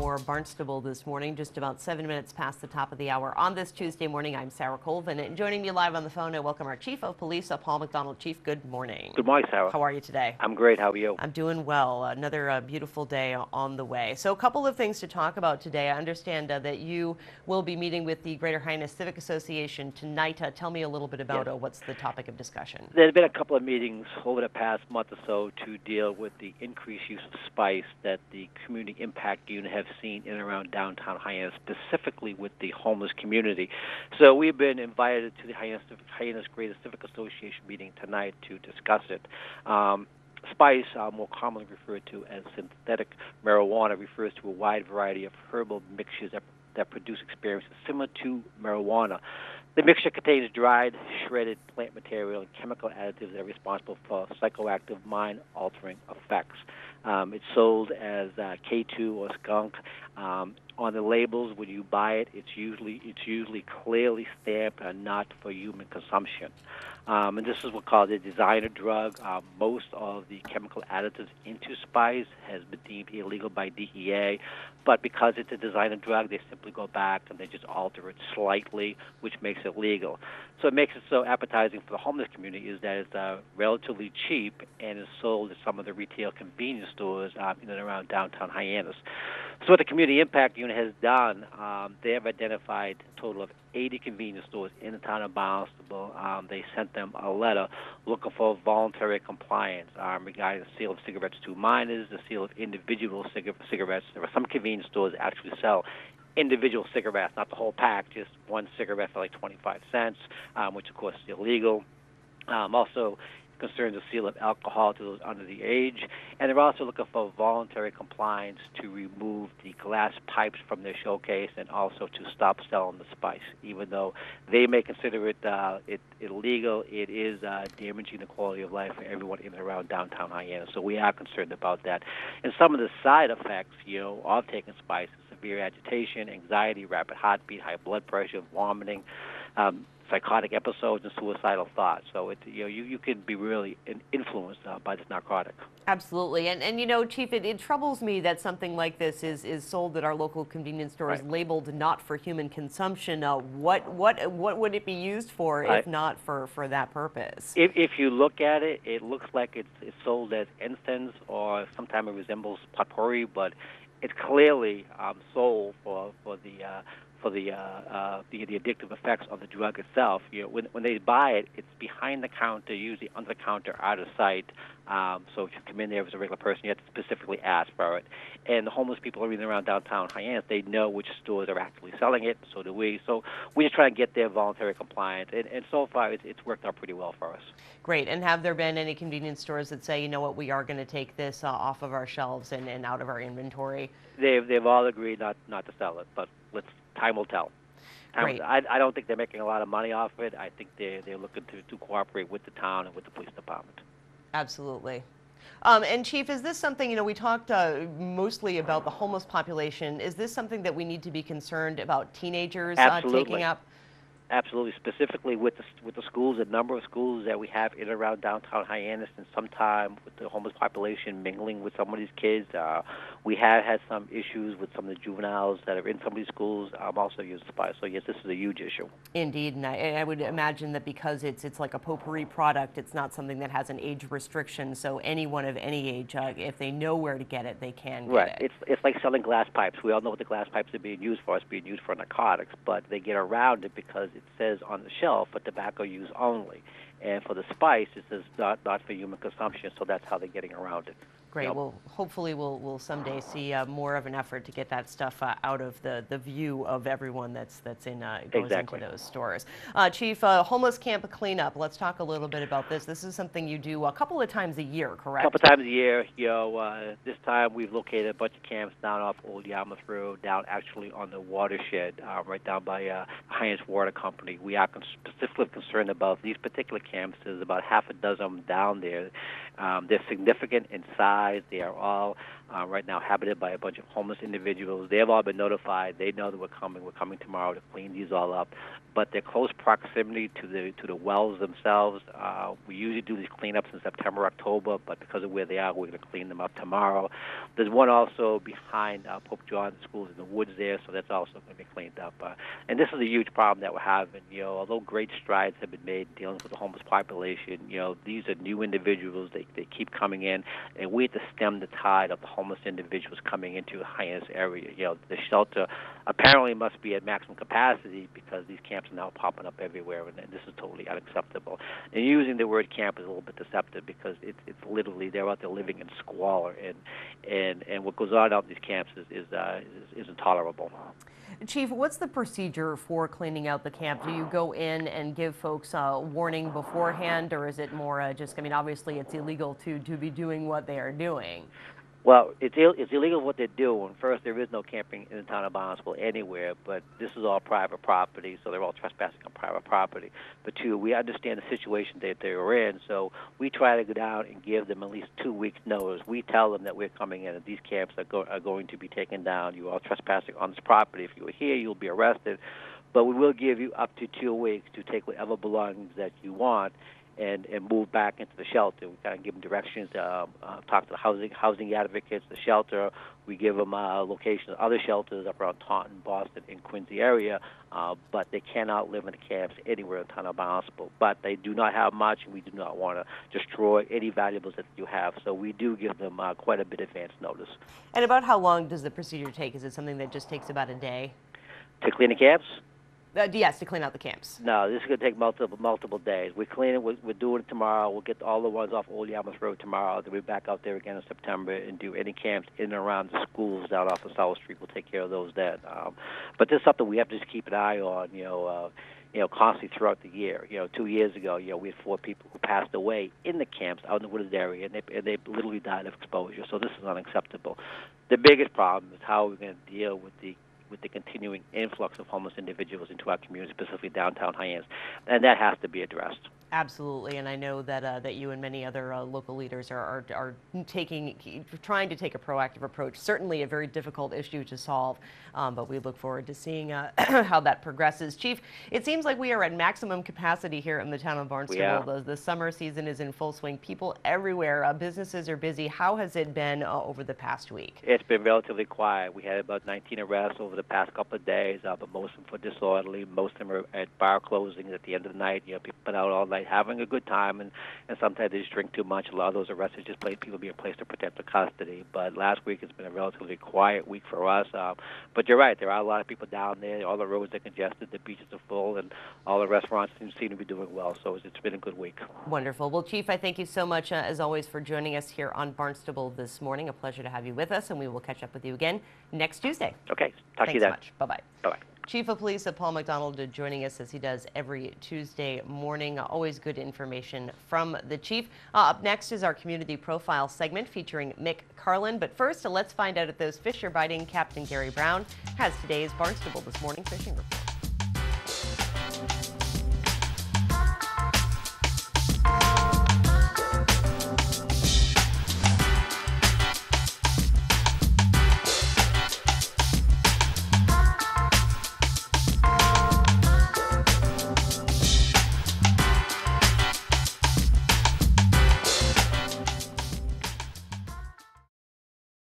for Barnstable this morning, just about 7 minutes past the top of the hour. On this Tuesday morning, I'm Sarah Colvin, and joining me live on the phone, I welcome our Chief of Police, Paul MacDonald. Chief, good morning. Good morning, Sarah. How are you today? I'm great. How are you? I'm doing well. Another beautiful day on the way. So a couple of things to talk about today. I understand that you will be meeting with the Greater Hyannis Civic Association tonight. Tell me a little bit about what's the topic of discussion. There's been a couple of meetings over the past month or so to deal with the increased use of spice that the Community Impact Unit have seen in and around downtown Hyannis, specifically with the homeless community. So we've been invited to the Hyannis Greater Civic Association meeting tonight to discuss it. Spice, more commonly referred to as synthetic marijuana, refers to a wide variety of herbal mixtures that produce experiences similar to marijuana. The mixture contains dried, shredded plant material and chemical additives that are responsible for psychoactive, mind-altering effects. It's sold as K2 or skunk. On the labels, when you buy it, it's usually clearly stamped not for human consumption. And this is what's called a designer drug. Most of the chemical additives into spice has been deemed illegal by DEA, but because it's a designer drug, they simply go back and they just alter it slightly, which makes it legal. So it makes it so appetizing for the homeless community is that it's relatively cheap and is sold at some of the retail convenience stores in and around downtown Hyannis. So what the Community Impact Unit has done, they have identified a total of 80 convenience stores in the town of Barnstable. They sent them a letter looking for voluntary compliance regarding the sale of cigarettes to minors, the sale of individual cigarettes. There are some convenience stores that actually sell individual cigarettes, not the whole pack, just one cigarette for like 25 cents, which of course is illegal. Also concerns the sale of alcohol to those under the age, and they're also looking for voluntary compliance to remove the glass pipes from their showcase and also to stop selling the spice. Even though they may consider it illegal, it is damaging the quality of life for everyone in and around downtown Hyannis. So we are concerned about that. And some of the side effects, of taking spice, severe agitation, anxiety, rapid heartbeat, high blood pressure, vomiting, psychotic episodes, and suicidal thoughts. So you can be really influenced by this narcotic. Absolutely, and Chief, it troubles me that something like this is sold at our local convenience stores, right, labeled not for human consumption. What would it be used for if not for that purpose? If you look at it, it looks like it's sold as incense, or sometimes it resembles potpourri, but it's clearly sold for the addictive effects of the drug itself. When they buy it, it's behind the counter, usually under the counter, out of sight. So if you come in there as a regular person, you have to specifically ask for it. And the homeless people are in and around downtown Hyannis, they know which stores are actually selling it. So do we. So we just try to get their voluntary compliance. And so far, it's worked out pretty well for us. Great. And have there been any convenience stores that say, we are going to take this off of our shelves and out of our inventory? They've all agreed not to sell it, but time will tell. Great. I don't think they're making a lot of money off it. I think they're looking to cooperate with the town and with the police department. Absolutely. And Chief, is this something, we talked mostly about the homeless population. Is this something that we need to be concerned about teenagers taking up? Absolutely, specifically with the schools, a number of schools that we have in and around downtown Hyannis, and sometime with the homeless population mingling with some of these kids. We have had some issues with some of the juveniles that are in some of these schools also use spice. So yes, this is a huge issue. Indeed, and I would imagine that because it's like a potpourri product, it's not something that has an age restriction. So anyone of any age, if they know where to get it, they can get it. It's like selling glass pipes. We all know what the glass pipes are being used for. It's being used for narcotics, but they get around it because it says on the shelf for tobacco use only, and for the spice it says not for human consumption. So that's how they're getting around it. Great. Well, hopefully we'll someday see more of an effort to get that stuff out of the view of everyone that's in goes into those stores. Chief, homeless camp cleanup. Let's talk a little bit about this. This is something you do a couple of times a year, correct? A couple of times a year. This time we've located a bunch of camps down off Old Yarmouth Road, down actually on the watershed, right down by Hyannis Water Company. We are specifically concerned about these particular camps. There's about half a dozen of them down there. They're significant in size. They are all right now habited by a bunch of homeless individuals. They have all been notified. They know that we're coming. We're coming tomorrow to clean these all up. But their close proximity to the wells themselves, we usually do these cleanups in September, October, but because of where they are, we're going to clean them up tomorrow. There's one also behind Pope John's schools in the woods there, so that's also going to be cleaned up. And this is a huge problem that we're having. Although great strides have been made dealing with the homeless population, these are new individuals. They keep coming in, and we have to stem the tide of the homeless individuals coming into the Hyannis area. The shelter apparently must be at maximum capacity because these camps are now popping up everywhere, and this is totally unacceptable. And using the word camp is a little bit deceptive because it's literally they're out there living in squalor, and what goes on out in these camps is intolerable. Chief, what's the procedure for cleaning out the camp? Do you go in and give folks a warning beforehand, or is it more just, obviously it's illegal to be doing what they are doing? Well, it's illegal what they're doing. First, there is no camping in the town of Barnstable anywhere, but this is all private property, so they're all trespassing on private property. But two, we understand the situation that they're in, so we try to go down and give them at least 2 weeks' notice. We tell them that we're coming in and these camps are going to be taken down. You are trespassing on this property. If you are here, you'll be arrested. But we will give you up to 2 weeks to take whatever belongings that you want and move back into the shelter. We kind of give them directions, talk to the housing advocates, the shelter. We give them locations of other shelters up around Taunton, Boston, and Quincy area, but they cannot live in the camps anywhere in town of Barnstable. But they do not have much, and we do not want to destroy any valuables that you have. So we do give them quite a bit of advance notice. And about how long does the procedure take? Is it something that just takes about a day? To clean the camps? Yes, to clean out the camps. No, this is going to take multiple days. We're cleaning. We're doing it tomorrow. We'll get all the ones off Old Yarmouth Road tomorrow. Then we'll be back out there again in September and do any camps in and around the schools down off of South Street. We'll take care of those then. But this is something we have to just keep an eye on, constantly throughout the year. 2 years ago, we had 4 people who passed away in the camps out in the wooded area, and they literally died of exposure. So this is unacceptable. The biggest problem is how we're going to deal with the continuing influx of homeless individuals into our community, specifically downtown Hyannis, and that has to be addressed. Absolutely, and I know that that you and many other local leaders are trying to take a proactive approach. Certainly a very difficult issue to solve, but we look forward to seeing how that progresses. Chief, it seems like we are at maximum capacity here in the town of Barnstable. The summer season is in full swing. People everywhere, businesses are busy. How has it been over the past week? It's been relatively quiet. We had about 19 arrests over the past couple of days, but most of them for disorderly. Most of them are at bar closings at the end of the night. People been out all night having a good time, and sometimes they just drink too much. A lot of those arrests are just people being placed to protect their custody. But last week has been a relatively quiet week for us. But you're right, there are a lot of people down there. All the roads are congested, the beaches are full, and all the restaurants seem to be doing well. So it's been a good week. Wonderful. Well, Chief, I thank you so much, as always, for joining us here on Barnstable this morning. A pleasure to have you with us, and we will catch up with you again next Tuesday. Okay. Talk to you then. Thanks so much. Bye-bye. Bye-bye. Chief of Police Paul MacDonald joining us as he does every Tuesday morning. Always good information from the Chief. Up next is our community profile segment featuring Mick Carlin. But first, let's find out if those fish are biting. Captain Gary Brown has today's Barnstable This Morning fishing report.